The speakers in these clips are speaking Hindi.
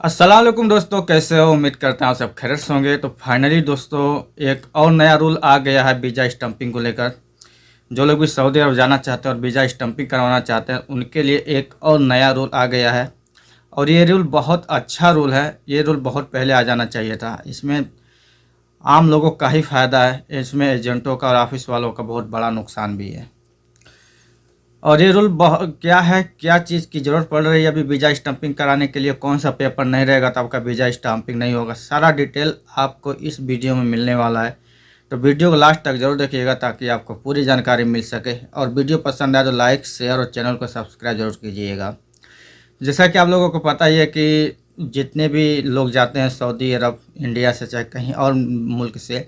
अस्सलाम वालेकुम दोस्तों, कैसे हो? उम्मीद करता हूँ सब खैरियत से होंगे। तो फाइनली दोस्तों, एक और नया रूल आ गया है वीज़ा स्टम्पिंग को लेकर। जो लोग भी सऊदी अरब जाना चाहते हैं और वीज़ा स्टम्पिंग करवाना चाहते हैं, उनके लिए एक और नया रूल आ गया है। और ये रूल बहुत अच्छा रूल है। ये रूल बहुत पहले आ जाना चाहिए था। इसमें आम लोगों का ही फ़ायदा है, इसमें एजेंटों का और ऑफिस वालों का बहुत बड़ा नुकसान भी है। और ये रूल क्या है, क्या चीज़ की ज़रूरत पड़ रही है अभी वीज़ा स्टम्पिंग कराने के लिए, कौन सा पेपर नहीं रहेगा तो आपका वीज़ा स्टम्पिंग नहीं होगा, सारा डिटेल आपको इस वीडियो में मिलने वाला है। तो वीडियो को लास्ट तक जरूर देखिएगा ताकि आपको पूरी जानकारी मिल सके। और वीडियो पसंद आए तो लाइक, शेयर और चैनल को सब्सक्राइब जरूर कीजिएगा। जैसा कि आप लोगों को पता ही है कि जितने भी लोग जाते हैं सऊदी अरब, इंडिया से चाहे कहीं और मुल्क से,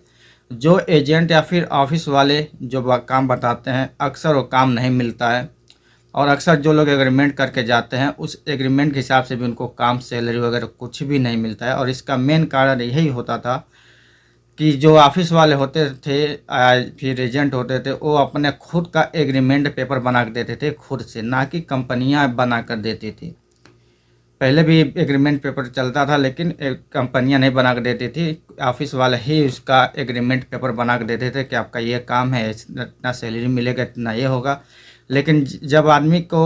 जो एजेंट या फिर ऑफिस वाले जो काम बताते हैं, अक्सर वो काम नहीं मिलता है। और अक्सर जो लोग एग्रीमेंट करके जाते हैं, उस एग्रीमेंट के हिसाब से भी उनको काम, सैलरी वगैरह कुछ भी नहीं मिलता है। और इसका मेन कारण यही होता था कि जो ऑफिस वाले होते थे फिर एजेंट होते थे, वो अपने खुद का एग्रीमेंट पेपर बना के देते थे खुद से, ना कि कंपनियां बना कर देती थी। पहले भी एग्रीमेंट पेपर चलता था, लेकिन कंपनियां नहीं बना कर देती थी, ऑफिस वाले ही उसका एग्रीमेंट पेपर बना कर देते थे कि आपका ये काम है, इतना सैलरी मिलेगा, इतना ये होगा। लेकिन जब आदमी को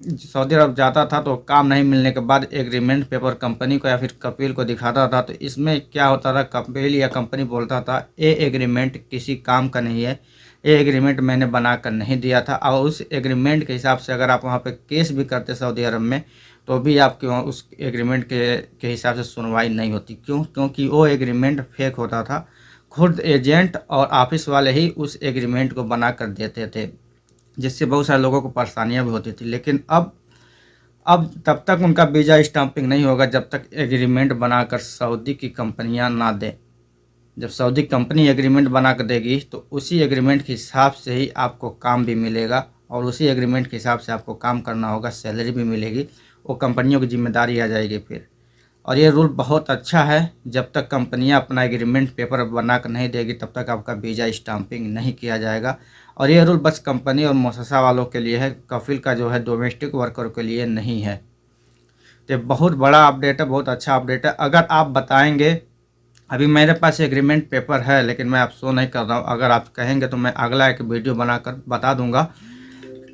सऊदी अरब जाता था तो काम नहीं मिलने के बाद एग्रीमेंट पेपर कंपनी को या फिर कपिल को दिखाता था, तो इसमें क्या होता था, कपिल या कंपनी बोलता था ये एग्रीमेंट किसी काम का नहीं है, ये एग्रीमेंट मैंने बना कर नहीं दिया था। और उस एग्रीमेंट के हिसाब से अगर आप वहाँ पे केस भी करते सऊदी अरब में, तो भी आपके वहाँ उस एग्रीमेंट के हिसाब से सुनवाई नहीं होती। क्यों? क्योंकि वो एग्रीमेंट फेक होता था। खुद एजेंट और ऑफिस वाले ही उस एग्रीमेंट को बना कर देते थे, जिससे बहुत सारे लोगों को परेशानियां भी होती थी। लेकिन अब तब तक उनका वीज़ा स्टैंपिंग नहीं होगा जब तक एग्रीमेंट बनाकर सऊदी की कंपनियां ना दें। जब सऊदी कंपनी एग्रीमेंट बना कर देगी तो उसी एग्रीमेंट के हिसाब से ही आपको काम भी मिलेगा, और उसी एग्रीमेंट के हिसाब से आपको काम करना होगा, सैलरी भी मिलेगी। वो कंपनियों की जिम्मेदारी आ जाएगी फिर। और ये रूल बहुत अच्छा है। जब तक कंपनियां अपना एग्रीमेंट पेपर बना कर नहीं देगी, तब तक आपका वीज़ा स्टाम्पिंग नहीं किया जाएगा। और ये रूल बस कंपनी और मुअस्ससा वालों के लिए है, कफिल का जो है डोमेस्टिक वर्कर के लिए नहीं है। तो बहुत बड़ा अपडेट है, बहुत अच्छा अपडेट है। अगर आप बताएंगे, अभी मेरे पास एग्रीमेंट पेपर है लेकिन मैं अब शो नहीं कर रहा हूँ, अगर आप कहेंगे तो मैं अगला एक वीडियो बनाकर बता दूंगा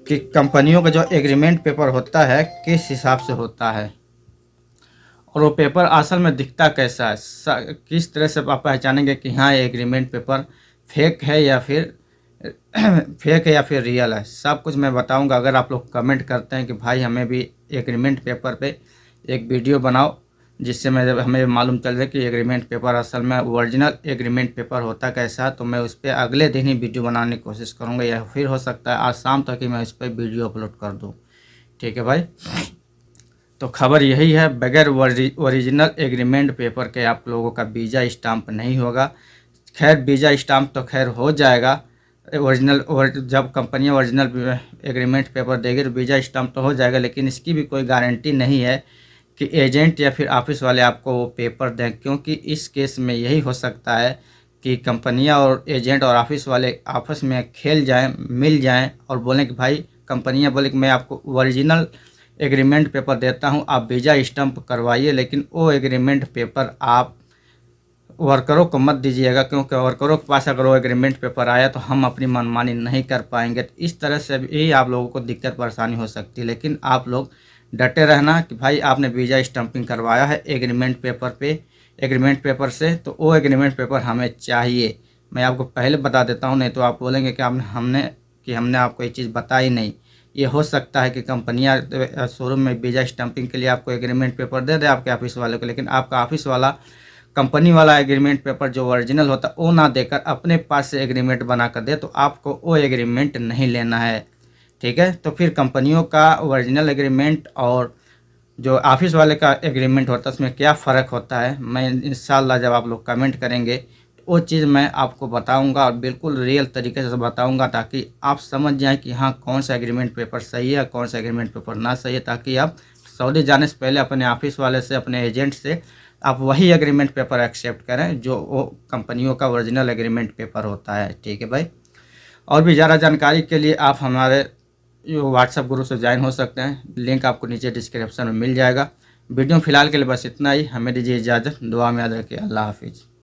कि कंपनियों का जो एग्रीमेंट पेपर होता है किस हिसाब से होता है, और वो पेपर असल में दिखता कैसा है, किस तरह से आप पहचानेंगे कि हाँ ये एग्रीमेंट पेपर फेक है या फिर फेक है या फिर रियल है। सब कुछ मैं बताऊंगा। अगर आप लोग कमेंट करते हैं कि भाई हमें भी एग्रीमेंट पेपर पे एक वीडियो बनाओ, जिससे मैं हमें मालूम चल जाए कि एग्रीमेंट पेपर असल में ओरिजिनल एग्रीमेंट पेपर होता कैसा है, तो मैं उस पर अगले दिन ही वीडियो बनाने की कोशिश करूँगा, या फिर हो सकता है आज शाम तक ही मैं उस पर वीडियो अपलोड कर दूँ। ठीक है भाई। तो खबर यही है, बगैर ओरिजिनल एग्रीमेंट पेपर के आप लोगों का वीज़ा स्टाम्प नहीं होगा। खैर वीज़ा स्टाम्प तो खैर हो जाएगा, ओरिजिनल, और जब कंपनी ओरिजिनल एग्रीमेंट पेपर देगी तो वीज़ा स्टाम्प तो हो जाएगा, लेकिन इसकी भी कोई गारंटी नहीं है कि एजेंट या फिर ऑफिस वाले आपको वो पेपर दें। क्योंकि इस केस में यही हो सकता है कि कंपनियां और एजेंट और ऑफिस वाले आपस में खेल जाएं, मिल जाएं और बोलें कि भाई, कंपनियां बोले कि मैं आपको ओरिजिनल एग्रीमेंट पेपर देता हूं, आप वीज़ा स्टम्प करवाइए, लेकिन वो एग्रीमेंट पेपर आप वर्करों को मत दीजिएगा, क्योंकि वर्करों के पास अगर वो एग्रीमेंट पेपर आया तो हम अपनी मनमानी नहीं कर पाएंगे। तो इस तरह से भी आप लोगों को दिक्कत परेशानी हो सकती है। लेकिन आप लोग डटे रहना कि भाई आपने वीज़ा स्टम्पिंग करवाया है एग्रीमेंट पेपर पे, एग्रीमेंट पेपर से, तो वो एग्रीमेंट पेपर हमें चाहिए। मैं आपको पहले बता देता हूँ, नहीं तो आप बोलेंगे कि हमने आपको ये चीज़ बताई नहीं। ये हो सकता है कि कंपनियां शोरूम में वीज़ा स्टम्पिंग के लिए आपको एग्रीमेंट पेपर दे दे आपके ऑफिस वाले को, लेकिन आपका ऑफिस वाला कंपनी वाला एग्रीमेंट पेपर जो ओरिजिनल होता है वो ना देकर अपने पास से एग्रीमेंट बना कर दे, तो आपको वो एग्रीमेंट नहीं लेना है। ठीक है। तो फिर कंपनियों का ओरिजिनल एग्रीमेंट और जो ऑफिस वाले का एग्रीमेंट होता है उसमें क्या फ़र्क होता है, मैं इंशाल्लाह जब आप लोग कमेंट करेंगे तो वो चीज़ मैं आपको बताऊंगा, और बिल्कुल रियल तरीके से बताऊंगा, ताकि आप समझ जाएं कि हाँ कौन सा एग्रीमेंट पेपर सही है, कौन सा एग्रीमेंट पेपर ना सही है, ताकि आप सऊदी जाने से पहले अपने ऑफिस वाले से, अपने एजेंट से आप वही एग्रीमेंट पेपर एक्सेप्ट करें जो वो कंपनियों का ओरिजिनल एग्रीमेंट पेपर होता है। ठीक है भाई। और भी ज़्यादा जानकारी के लिए आप हमारे व्हाट्सएप ग्रुप से ज्वाइन हो सकते हैं, लिंक आपको नीचे डिस्क्रिप्शन में मिल जाएगा। वीडियो में फिलहाल के लिए बस इतना ही। हमें दीजिए इजाज़त। दुआ में याद रखिए। अल्लाह हाफिज़।